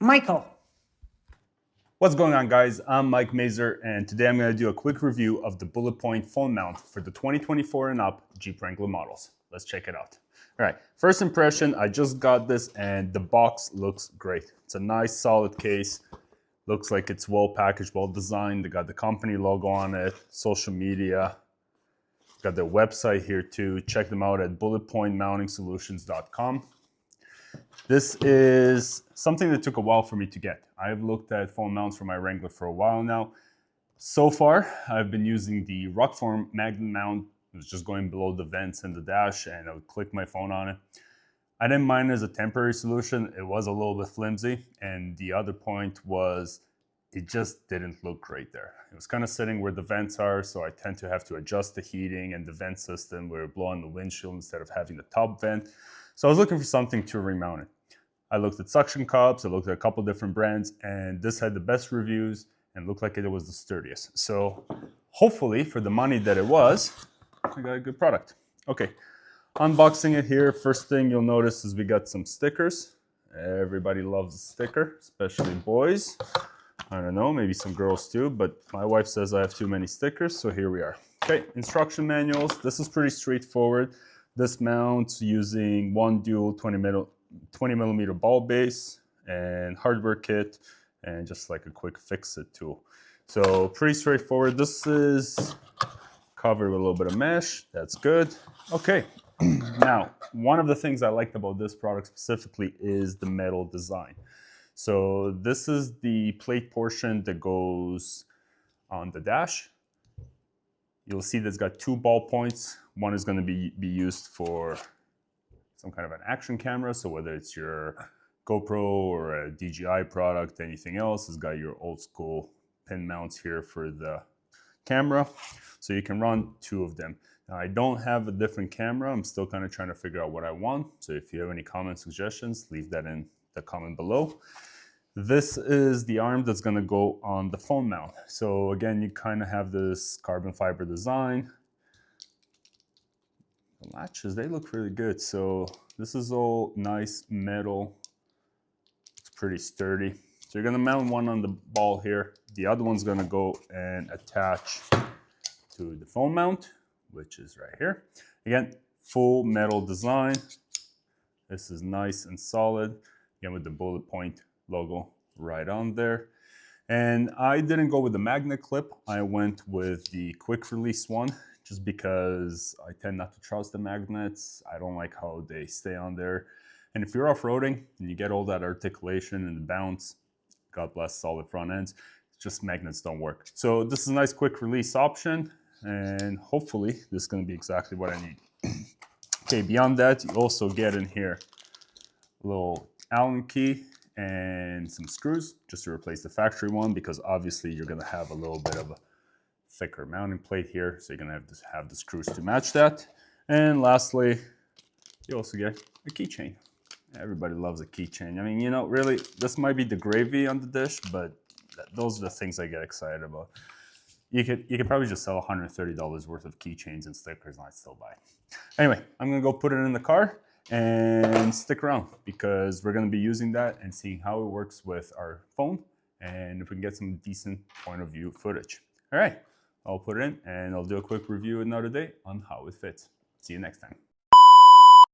Michael. What's going on, guys? I'm Mike Mazer, and today I'm going to do a quick review of the Bulletpoint phone mount for the 2024 and up Jeep Wrangler models. Let's check it out. All right, first impression, I just got this and the box looks great. It's a nice solid case. Looks like it's well packaged, well designed. They got the company logo on it, social media. Got their website here too. Check them out at bulletpointmountingsolutions.com. This is something that took a while for me to get. I've looked at phone mounts for my Wrangler for a while now. So far, I've been using the Rockform magnet mount. It was just going below the vents and the dash, and I would click my phone on it. I didn't mind it as a temporary solution. It was a little bit flimsy, and the other point was it just didn't look great there. It was kind of sitting where the vents are, so I tend to have to adjust the heating and the vent system where it blow on the windshield instead of having the top vent. So I was looking for something to remount it. I looked at suction cups, I looked at a couple different brands, and this had the best reviews and looked like it was the sturdiest. So hopefully for the money that it was, I got a good product. Okay, unboxing it here. First thing you'll notice is we got some stickers. Everybody loves a sticker, especially boys. I don't know, maybe some girls too, but my wife says I have too many stickers, so here we are. Okay, instruction manuals. This is pretty straightforward. This mounts using one dual 20 millimeter ball base and hardware kit and just like a quick fix-it tool. So pretty straightforward. This is covered with a little bit of mesh. That's good. Okay, now one of the things I liked about this product specifically is the metal design. So this is the plate portion that goes on the dash. You'll see that it's got two ball points. One is going to be used for some kind of an action camera. So whether it's your GoPro or a DJI product, anything else, it's got your old school pin mounts here for the camera. So you can run two of them. Now I don't have a different camera. I'm still kind of trying to figure out what I want. So if you have any comment suggestions, leave that in the comment below. This is the arm that's going to go on the phone mount. So again, you kind of have this carbon fiber design. The latches, they look really good. So this is all nice metal. It's pretty sturdy. So you're going to mount one on the ball here. The other one's going to go and attach to the phone mount, which is right here. Again, full metal design. This is nice and solid. Again, with the Bulletpoint logo right on there. And I didn't go with the magnet clip. I went with the quick release one just because I tend not to trust the magnets. I don't like how they stay on there. And if you're off-roading and you get all that articulation and the bounce, God bless solid front ends, just magnets don't work. So this is a nice quick release option, and hopefully this is going to be exactly what I need. Okay, beyond that, you also get in here a little Allen key and some screws just to replace the factory one, because obviously you're going to have a little bit of a thicker mounting plate here, so you're going to have the screws to match that. And lastly, you also get a keychain. Everybody loves a keychain. I mean, you know, really, this might be the gravy on the dish, but those are the things I get excited about. You could probably just sell $130 worth of keychains and stickers and I'd still buy it. Anyway, I'm going to go put it in the car and stick around because we're going to be using that and seeing how it works with our phone and if we can get some decent point of view footage. All right, I'll put it in and I'll do a quick review another day on how it fits. See you next time.